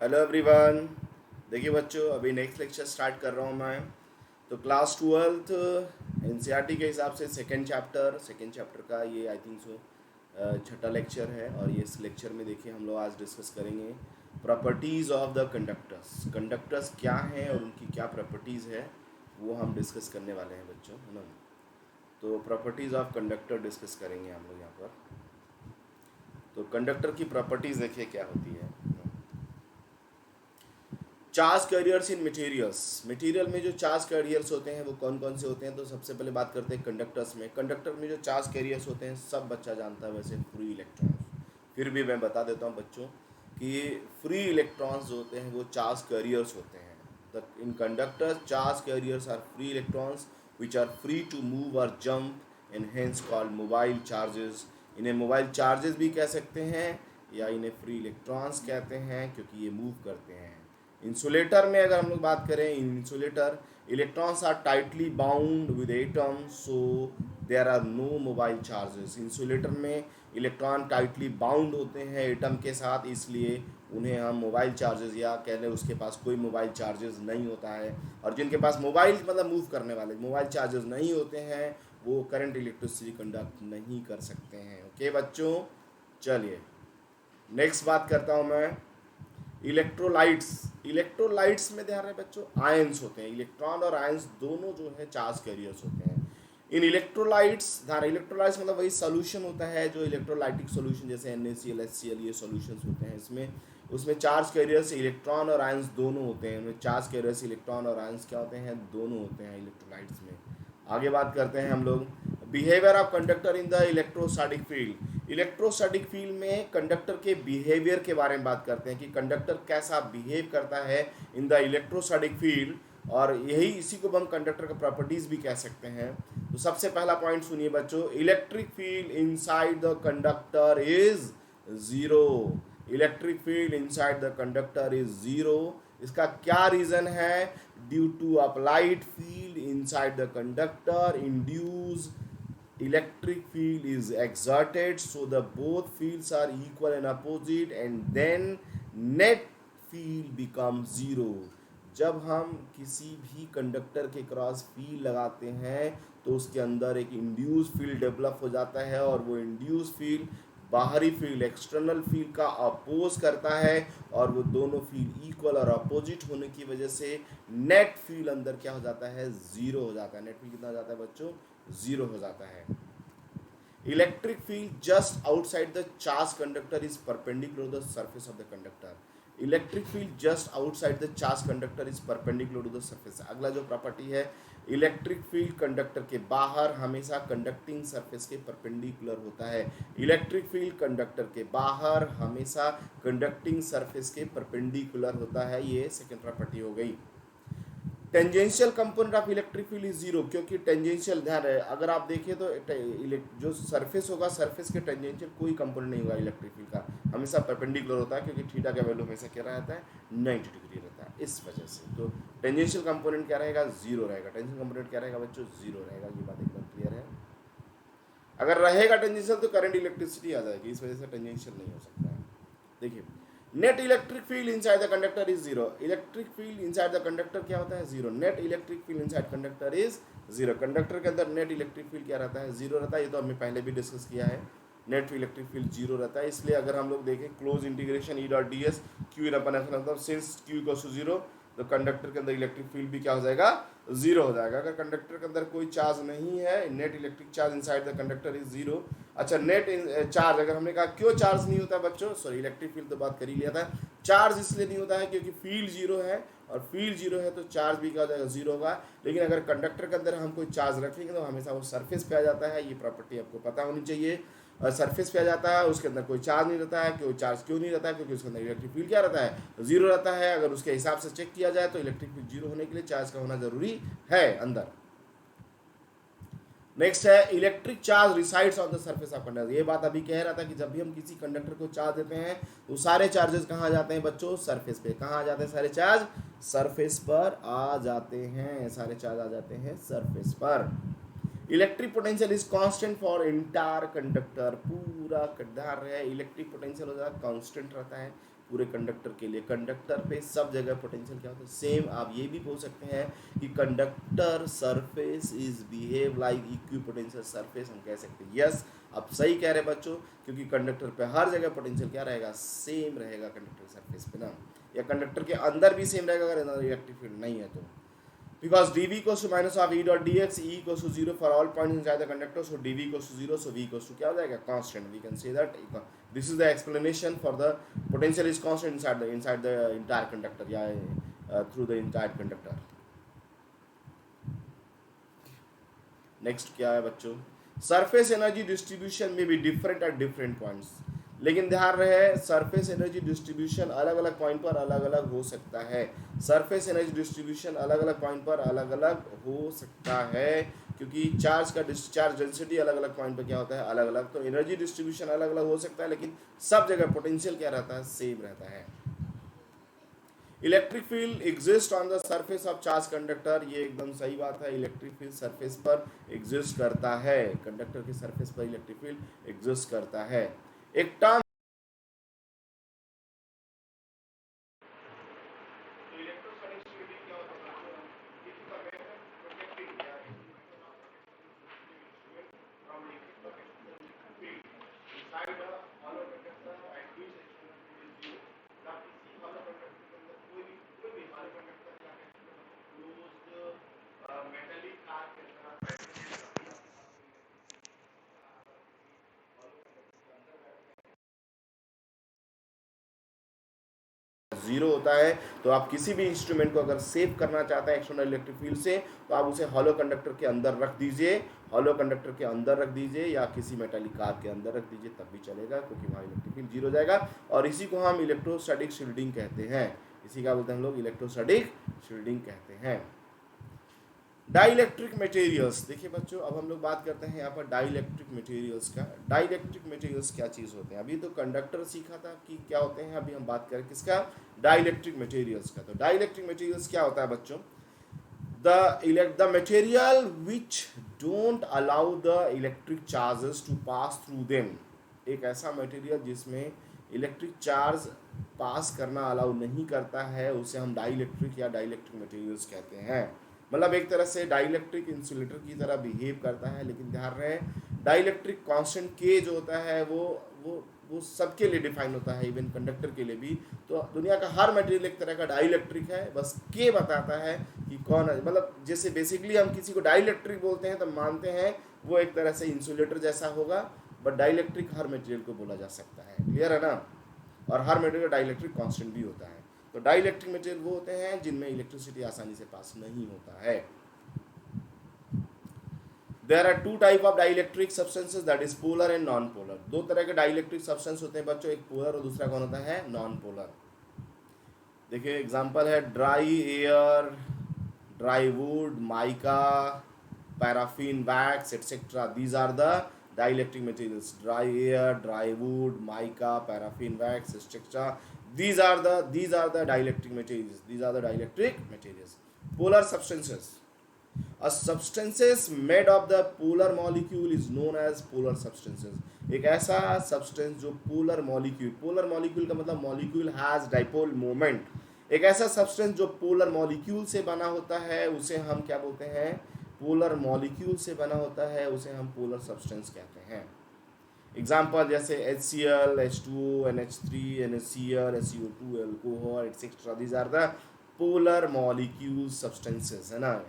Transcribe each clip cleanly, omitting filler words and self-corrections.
Hello everyone. देखिए बच्चों, अभी नेक्स्ट लेक्चर स्टार्ट कर रहा हूँ मैं। तो क्लास ट्वेल्थ एनसीईआरटी के हिसाब से सेकेंड चैप्टर का ये आई थिंक सो छठा लेक्चर है। और ये इस लेक्चर में देखिए हम लोग आज डिस्कस करेंगे properties of the conductors. Conductors क्या हैं और उनकी क्या प्रॉपर्टीज़ है वो हम डिस्कस करने वाले हैं बच्चों, है ना। तो प्रॉपर्टीज़ ऑफ कंडक्टर डिस्कस करेंगे हम लोग यहाँ पर। तो कंडक्टर की प्रॉपर्टीज़ देखिए क्या होती है। चार्ज कैरियर्स इन मटेरियल्स। मटेरियल में जो चार्ज कैरियर्स होते हैं वो कौन कौन से होते हैं, तो सबसे पहले बात करते हैं कंडक्टर्स में। कंडक्टर में जो चार्ज कैरियर्स होते हैं सब बच्चा जानता है वैसे, फ्री इलेक्ट्रॉन्स। फिर भी मैं बता देता हूँ बच्चों कि फ्री इलेक्ट्रॉन्स जो होते हैं वो चार्ज कैरियर्स होते हैं। The in conductor charge carriers are free electrons which are free to move और jump and hence called mobile charges. इन्हें मोबाइल चार्जेस भी कह सकते हैं या इन्हें फ्री इलेक्ट्रॉन्स कहते हैं क्योंकि ये मूव करते हैं। इंसुलेटर में अगर हम लोग बात करें, in insulator electrons are tightly bound with atom, so there are no mobile charges. Insulator में इलेक्ट्रॉन टाइटली बाउंड होते हैं एटम के साथ, इसलिए उन्हें हम मोबाइल चार्जेस या कह लें उसके पास कोई मोबाइल चार्जेस नहीं होता है। और जिनके पास मोबाइल मतलब मूव करने वाले मोबाइल चार्जेस नहीं होते हैं वो करंट इलेक्ट्रिसिटी कंडक्ट नहीं कर सकते हैं। ओके बच्चों, चलिए नेक्स्ट बात करता हूँ मैं इलेक्ट्रोलाइट्स। इलेक्ट्रोलाइट्स में ध्यान रहे बच्चों, आयंस होते हैं। इलेक्ट्रॉन और आयंस दोनों जो है चार्ज कैरियर्स होते हैं। इन इलेक्ट्रोलाइट्स ध्यान रहे, इलेक्ट्रोलाइट्स मतलब वही सोल्यूशन होता है जो इलेक्ट्रोलाइटिक सोल्यूशन जैसे NaCl HCl ये सोल्यूशंस होते हैं। इसमें उसमें चार्ज कैरियर्स इलेक्ट्रॉन और आयंस दोनों होते हैं। उनमें चार्ज कैरियर्स इलेक्ट्रॉन और आयंस क्या होते हैं, दोनों होते हैं इलेक्ट्रोलाइट्स में। आगे बात करते हैं हम लोग behaviour of conductor in the electrostatic field. Electrostatic field में कंडक्टर के बिहेवियर के बारे में बात करते हैं कि कंडक्टर कैसा बिहेव करता है इन द इलेक्ट्रोस्टैटिक फील्ड, और यही इसी को हम कंडक्टर का प्रॉपर्टीज भी कह सकते हैं। तो सबसे पहला पॉइंट सुनिए बच्चों, electric field inside the conductor is zero. Electric field inside the conductor is zero. इसका क्या रीजन है, due to applied field inside the conductor induce electric field is exerted, so the both fields are equal and opposite, and then net field becomes zero। जब हम किसी भी conductor के cross field लगाते हैं तो उसके अंदर एक इंड्यूस फील्ड डेवलप हो जाता है, और वो इंड्यूस फील्ड बाहरी फील्ड एक्सटर्नल फील्ड का अपोज करता है, और वो दोनों फील्ड इक्वल और अपोजिट होने की वजह से नेट फील्ड अंदर क्या हो जाता है, जीरो हो जाता है। नेट फील्ड कितना हो जाता है बच्चों, जीरो हो जाता है। Electric field just outside the charge conductor is perpendicular to the surface of the conductor. Electric field just outside the charge conductor is perpendicular to the surface. अगला जो प्रॉपर्टी है, इलेक्ट्रिक फील्ड कंडक्टर के बाहर हमेशा conducting surface के perpendicular होता है। Electric field conductor के बाहर हमेशा कंडक्टिंग सरफेस के परपेंडिकुलर होता है। ये सेकेंड प्रॉपर्टी हो गई। Tangential component of electric field is zero, क्योंकि टेंजेंशियल ध्यान है, अगर आप देखिए तो जो सरफेस होगा सरफेस के टेंजेंशियल कोई कंपोनेंट नहीं होगा इलेक्ट्रिक फील्ड का, हमेशा परपेंडिकुलर होता है क्योंकि थीटा का वैल्यू हमेशा क्या रहता है, 90 डिग्री रहता है। इस वजह से तो टेंजेंशियल कंपोनेंट क्या रहेगा, जीरो रहेगा। टेंजेंशियल कंपोनेंट क्या रहेगा बच्चों, जीरो रहेगा। ये बात एकदम क्लियर है। अगर रहेगा टेंजेंशियल तो करंट इलेक्ट्रिसिटी आ जाएगी, इस वजह से टेंजेंशियल नहीं हो सकता है। देखिए net electric field inside the conductor is zero. Electric field inside the conductor क्या होता है, zero. Net electric field inside conductor is zero. Conductor के अंदर नेट इलेक्ट्रिक फील्ड क्या रहता है, जीरो रहता है। ये तो हमने पहले भी डिस्कस किया है, नेट इलेक्ट्रिक फील्ड जीरो रहता है। इसलिए अगर हम लोग देखें close integration E dot D S Q in अपन मतलब since Q equals to zero, तो कंडक्टर के अंदर इलेक्ट्रिक फील्ड भी क्या हो जाएगा, जीरो हो जाएगा। अगर कंडक्टर के अंदर कोई चार्ज नहीं है, net electric charge inside the conductor is zero. अच्छा नेट चार्ज, अगर हमने कहा क्यों चार्ज नहीं होता बच्चों, सॉरी इलेक्ट्रिक फील्ड तो बात कर ही लिया था। चार्ज इसलिए नहीं होता है क्योंकि फील्ड जीरो है, और फील्ड जीरो है तो चार्ज भी क्या हो जाएगा, जीरो होगा। लेकिन अगर कंडक्टर के अंदर हम कोई चार्ज रखेंगे तो हमेशा वो सरफेस पे आ जाता है। ये प्रॉपर्टी आपको पता होनी चाहिए। सरफेस पे आ जाता है, उसके अंदर कोई चार्ज नहीं रहता है। क्यों चार्ज क्यों नहीं रहता है, क्योंकि उसके अंदर इलेक्ट्रिक फील्ड क्या रहता है, जीरो रहता है। अगर उसके हिसाब से चेक किया जाए तो इलेक्ट्रिक फील्ड जीरो होने के लिए चार्ज का होना जरूरी है अंदर। नेक्स्ट है electric charge resides on the surface of conductor. ये बात अभी कह रहा था कि जब भी हम किसी कंडक्टर को चार्ज देते हैं तो सारे चार्जेस कहाँ जाते हैं बच्चों, सरफेस पे। कहाँ आ जाते हैं सारे चार्ज, सरफेस पर आ जाते हैं। सारे चार्ज आ जाते हैं सरफेस पर। Electric potential is constant for entire conductor. पूरा ध्यान रहे, इलेक्ट्रिक पोटेंशियल हो जाता है कांस्टेंट रहता है पूरे कंडक्टर के लिए। कंडक्टर पे सब जगह पोटेंशियल क्या होता है, सेम। आप ये भी बोल सकते हैं कि conductor surface is behave like equipotential surface, हम कह सकते हैं। यस, आप सही कह रहे हैं बच्चों, क्योंकि कंडक्टर पे हर जगह पोटेंशियल क्या रहेगा, सेम रहेगा कंडक्टर सरफेस पे ना, या कंडक्टर के अंदर भी सेम रहेगा अगर इलेक्ट्रिक फील्ड नहीं है तो। Because dV equals to minus of E dot dx, E equals to 0 for all points inside the conductor, so dV equals to 0, so V equals to क्या हो जाएगा, constant. We can say that this is the explanation for the potential is constant inside the entire conductor, या through the entire conductor. Next क्या है बच्चों, surface energy distribution may be different at different points. लेकिन ध्यान रहे, surface energy distribution अलग अलग point पर अलग अलग हो सकता है। सरफेस एनर्जी डिस्ट्रीब्यूशन अलग अलग पॉइंट पर अलग अलग हो सकता है, क्योंकि चार्ज का डिस्चार्ज डेंसिटी अलग अलग पॉइंट पर क्या होता है, अलग अलग। तो एनर्जी डिस्ट्रीब्यूशन अलग अलग हो सकता है, लेकिन सब जगह पोटेंशियल क्या रहता है, सेम रहता है। Electric field exist on the surface of charge conductor, ये एकदम सही बात है। इलेक्ट्रिक फील्ड सरफेस पर एग्जिस्ट करता है, कंडक्टर के सरफेस पर इलेक्ट्रिक फील्ड एग्जिस्ट करता है। एक टर्म जीरो होता है, तो आप किसी भी इंस्ट्रूमेंट को अगर सेव करना चाहते हैं एक्सटर्नल इलेक्ट्रिक फील्ड से, तो आप उसे हॉलो कंडक्टर के अंदर रख दीजिए, हॉलो कंडक्टर के अंदर रख दीजिए, या किसी मेटालिक कार के अंदर रख दीजिए, तब भी चलेगा, क्योंकि वहाँ इलेक्ट्रिक फील्ड जीरो हो जाएगा। और इसी को हम इलेक्ट्रोस्टैटिक शील्डिंग कहते हैं। इसी का बोलते हैं हम लोग इलेक्ट्रोस्टैटिक शील्डिंग कहते हैं। डाइलेक्ट्रिक मटेरियल्स, देखिए बच्चों, अब हम लोग बात करते हैं यहाँ पर डाइलेक्ट्रिक मटेरियल्स का। डाइलेक्ट्रिक मटेरियल्स क्या चीज़ होते हैं, अभी तो कंडक्टर सीखा था कि क्या होते हैं, अभी हम बात करें किसका, डाइलेक्ट्रिक मटेरियल्स का। तो डाइलेक्ट्रिक मटेरियल्स क्या होता है बच्चों, the material which don't allow the electric charges to pass through them, एक ऐसा मटेरियल जिसमें इलेक्ट्रिक चार्ज पास करना अलाउ नहीं करता है, उसे हम डाइलेक्ट्रिक या डाइलेक्ट्रिक मटेरियल्स कहते हैं। मतलब एक तरह से डाइलेक्ट्रिक इंसुलेटर की तरह बिहेव करता है, लेकिन ध्यान रहे डाइलेक्ट्रिक कांस्टेंट के जो होता है वो सबके लिए डिफाइन होता है, इवन कंडक्टर के लिए भी। तो दुनिया का हर मटेरियल एक तरह का डाइलेक्ट्रिक है, बस के बताता है कि कौन है। मतलब जैसे बेसिकली हम किसी को डाइलेक्ट्रिक बोलते हैं तो मानते हैं वो एक तरह से इंसुलेटर जैसा होगा, बट डाइलेक्ट्रिक हर मटेरियल को बोला जा सकता है, क्लियर है ना। और हर मटेरियल डाइलेक्ट्रिक कांस्टेंट भी होता है। तो डाइलेक्ट्रिक मटेरियल वो होते हैं जिनमें इलेक्ट्रिसिटी आसानी से पास नहीं होता है। There are two type of dielectric substances, that is polar and non-polar. दो तरह के डाइलेक्ट्रिक सब्सटेंस होते हैं बच्चों, एक पोलर और दूसरा कौन होता है, नॉन पोलर। देखिए एग्जांपल है dry air, dry wood, mica, paraffin wax etcetera, these are the dielectric materials. Dry air, dry wood, mica, paraffin wax, etc. These are the dielectric materials. These are the dielectric materials. Polar substances. A substances made of the polar molecule is known as polar substances. एक ऐसा substance जो polar molecule का मतलब molecule has dipole moment. एक ऐसा substance जो polar molecule से बना होता है उसे हम क्या बोलते हैं, पोलर मॉलिक्यूल से बना होता है, उसे हम पोलर सब्सटेंस कहते हैं। एग्जाम्पल जैसे HCl, H2O, NH3, NaCl, SiO2, alcohol etcetera, these are the polar molecule substances, है ना।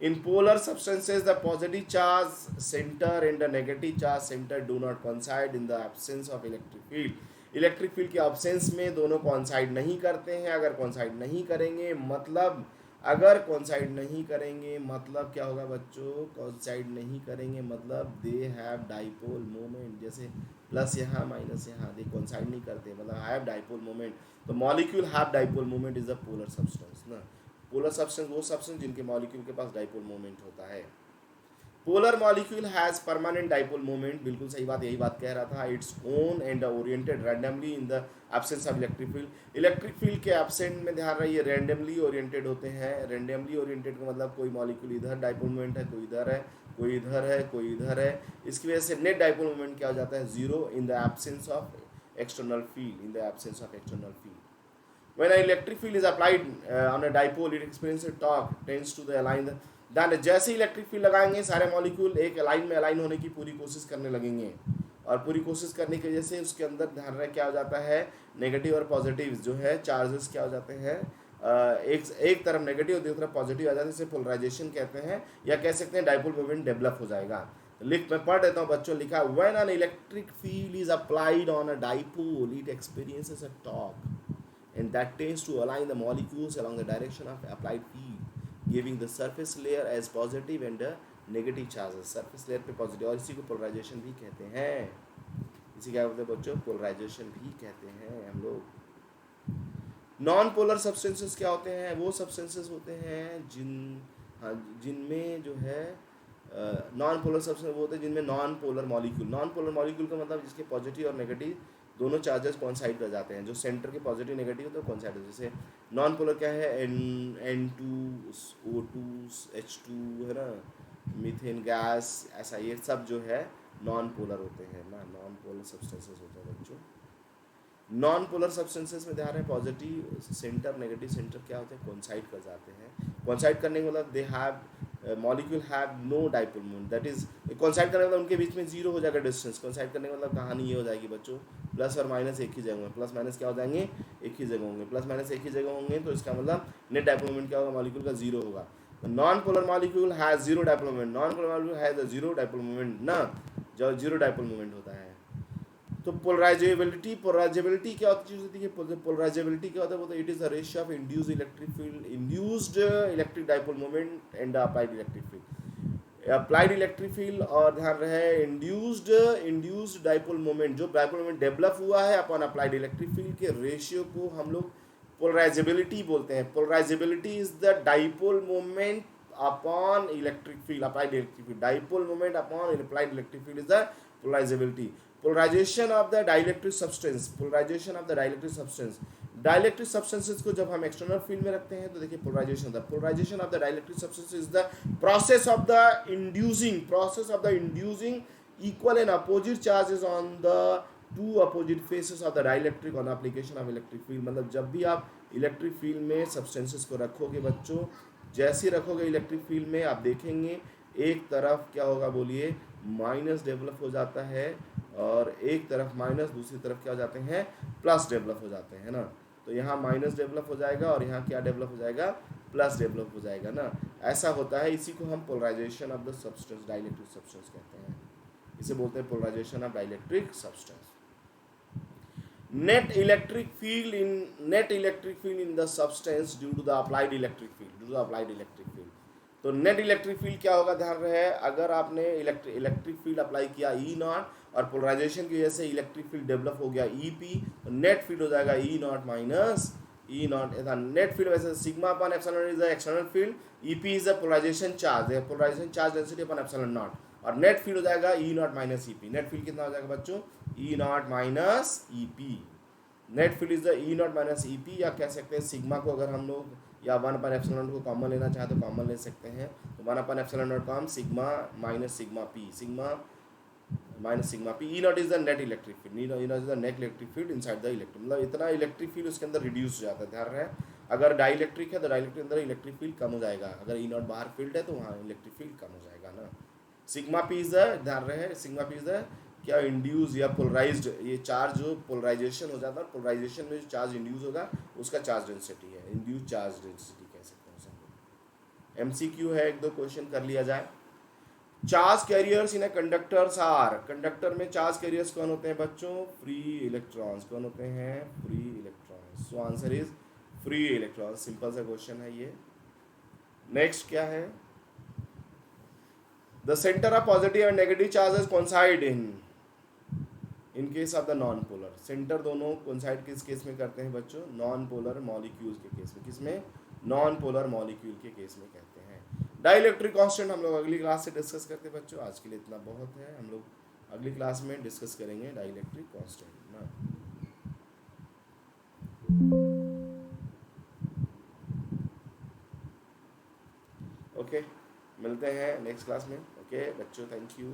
In polar substances, the positive charge center and the negative charge center do not coincide in the absence of electric field. Electric field के absence में दोनों coincide नहीं करते हैं। अगर coincide नहीं करेंगे मतलब क्या होगा बच्चों, coincide नहीं करेंगे मतलब दे हैव डाइपोल मोमेंट, जैसे प्लस यहाँ माइनस यहाँ, दे coincide नहीं करते मतलब हैव डाइपोल मोमेंट। तो molecule have dipole moment is a polar substance ना। पोलर सब्सटेंस वो सब्सटेंस जिनके मॉलिक्यूल के पास डाइपोल मोमेंट होता है। Polar molecule has permanent dipole moment, बिल्कुल सही बात, यही बात कह रहा था। Its own and oriented randomly in the absence of electric field. Electric field के एब्सेंट में ध्यान रहिए रैंडमली ओरिएंटेड होते हैं। रैंडमली ओरिएंटेड का मतलब कोई मॉलिक्यूल इधर डाइपोल मोमेंट है, कोई इधर है, कोई इधर है, कोई इधर है। इसकी वजह से नेट डाइपोल मोमेंट क्या हो जाता है, zero in the absence of external field, in the absence of external field. When an electric field is applied on a dipole, it experiences torque tends to the align the then जैसे electric field लगाएंगे सारे molecule एक line में align होने की पूरी कोशिश करने लगेंगे, और पूरी कोशिश करने की वजह से उसके अंदर ध्यान रहे क्या हो जाता है, नेगेटिव और पॉजिटिव जो है चार्जेस क्या हो जाते हैं, एक तरफ नेगेटिव और दूसरी तरफ पॉजिटिव आ जाते हैं, इसे पोलराइजेशन कहते हैं, या कह सकते हैं डाइपोल मोमेंट डेवलप हो जाएगा। मैं पढ़ देता हूँ बच्चों, लिखा when an electric field is applied on a dipole it experiences a torque and that tends to align the molecules along the direction of applied field, giving the surface layer as positive and the negative charges, surface layer पे positive, और इसी को polarisation भी कहते हैं, इसी क्या कहते हैं बच्चों, पोलराइजेशन भी कहते हैं हम लोग। नॉन पोलर सब्सटेंसेस क्या होते हैं, वो सब्सटेंसेस होते हैं जिनमें जो है नॉन पोलर सब्सटेंस वो होते हैं जिनमें नॉन पोलर मॉलिक्यूल का मतलब जिसके पॉजिटिव और नेगेटिव दोनों चार्जेस कॉन्साइड कर जाते हैं, जो सेंटर के पॉजिटिव नेगेटिव तो कॉन्साइड हो, जैसे नॉन पोलर क्या है, N2O2 H2 है ना, मीथेन गैस, ऐसा ये सब जो है नॉन पोलर होते हैं ना, नॉन पोलर सब्सटेंसेस होते हैं बच्चों। नॉन पोलर सब्सटेंसेस में ध्यान है पॉजिटिव सेंटर नेगेटिव सेंटर क्या होते हैं, कॉन्साइड कर जाते हैं। कॉन्साइड करने के मतलब they have molecule have no dipole moment, that is consider करने का मतलब उनके बीच में जीरो हो जाएगा डिस्टेंस। कॉन्साइड करने का मतलब कहानी ये हो जाएगी बच्चों, प्लस और माइनस एक ही जगह होंगे, प्लस माइनस क्या हो जाएंगे, एक ही जगह होंगे, प्लस माइनस एक ही जगह होंगे, तो इसका मतलब नेट डाइपोल मोमेंट क्या होगा, मॉलिक्यूल का जीरो होगा। Non polar molecule has zero dipole moment, non polar molecule has a zero dipole moment ना, जो जीरो डाइपोल मोमेंट होता है। तो पोलराइजेबिलिटी क्या होती है, पोलराइजेबिलिटी क्या होता है, वो it is the ratio of induced electric dipole moment and applied electric field. Applied electric field और ध्यान रहे इंड्यूस्ड डाइपोल मोमेंट, जो डाइपोल मोमेंट डेवलप हुआ है अपॉन अप्लाइड इलेक्ट्रिक फील्ड के रेशियो को हम लोग पोलराइजेबिलिटी बोलते हैं। Polarisability is the dipole moment upon electric field, applied electric field, dipole moment upon applied electric field is the polarisability. Polarisation of the dielectric substance, dielectric substances को जब हम external field में रखते हैं तो देखिए polarisation of the dielectric substance is the process of the inducing equal and opposite charges on the two opposite faces of the dielectric on application of electric field. मतलब जब भी आप इलेक्ट्रिक फील्ड में सब्सटेंसेस को रखोगे बच्चों, जैसे रखोगे इलेक्ट्रिक फील्ड में आप देखेंगे एक तरफ क्या होगा बोलिए, माइनस डेवलप हो जाता है, और एक तरफ माइनस, दूसरी तरफ क्या हो जाते हैं, प्लस डेवलप हो जाते हैं ना। तो यहाँ माइनस डेवलप हो जाएगा और यहाँ क्या डेवलप हो जाएगा, प्लस डेवलप हो जाएगा ना, ऐसा होता है। इसी को हम polarisation of the substance, dielectric substance कहते हैं, इसे बोलते हैं polarisation of dielectric substance. net electric field in the substance due to the applied electric field, तो नेट इलेक्ट्रिक फील्ड क्या होगा, ध्यान रहे, अगर आपने इलेक्ट्रिक फील्ड अप्लाई किया ई नॉट और पोलराइजेशन की वजह से इलेक्ट्रिक फील्ड डेवलप हो गया ई पी, तो नेट फील्ड हो जाएगा E not minus E not. Net field वैसे sigma upon epsilon is the external field, E P is the polarisation charge density upon epsilon not, और net field हो जाएगा E not minus E P. Net field कितना हो जाएगा बच्चों, E not minus E P. Net field is the E not minus E P, या कह सकते हैं सिग्मा को अगर हम लोग या 1/ε को कॉमन लेना चाहे तो कॉमन ले सकते हैं, तो 1/ε कॉम sigma minus sigma P, E not is the net electric field, E not is the net electric field inside the electric, मतलब इतना इलेक्ट्रिक फील्ड उसके अंदर रिड्यूस हो जाता है। ध्यान रहे, अगर डाइलेक्ट्रिक है तो डाइलेक्ट्रिक के अंदर इलेक्ट्रिक फील्ड कम हो जाएगा, अगर ई नॉट बाहर फील्ड है तो वहाँ इलेक्ट्रिक फील्ड कम हो जाएगा ना। सिग्मा पी इज द, ध्यान रहे, सिग्मा पी इज द क्या इंड्यूस या पोलराइज्ड, ये चार्ज जो पोलराइजेशन हो जाता है, पोलराइजेशन में जो चार्ज इंड्यूस होगा उसका चार्ज डेंसिटी है, इंड्यूस चार्ज डेंसिटी कह सकते हैं उसे। एमसीक्यू है, एक दो क्वेश्चन कर लिया जाए। Charge carriers in a conductors are, conductor में चार्ज कैरियर्स कौन होते हैं बच्चों, फ्री इलेक्ट्रॉन्स। कौन होते हैं, free electrons. So answer is free electrons, simple सा क्वेश्चन है ये। नेक्स्ट क्या है, the centre of positive and negative charges coincide in case of the non polar. Centre दोनों कोइंसाइड किस केस में करते हैं बच्चों, नॉन पोलर मॉलिक्यूल्स के केस में। किसमें, नॉन पोलर मॉलिक्यूल के केस में कहते हैं। डाइलेक्ट्रिक कांस्टेंट हम लोग अगली क्लास से डिस्कस करते हैं बच्चों, आज के लिए इतना बहुत है, हम लोग अगली क्लास में डिस्कस करेंगे डाइलेक्ट्रिक कांस्टेंट ना। ओके, मिलते हैं नेक्स्ट क्लास में। ओके बच्चों, थैंक यू।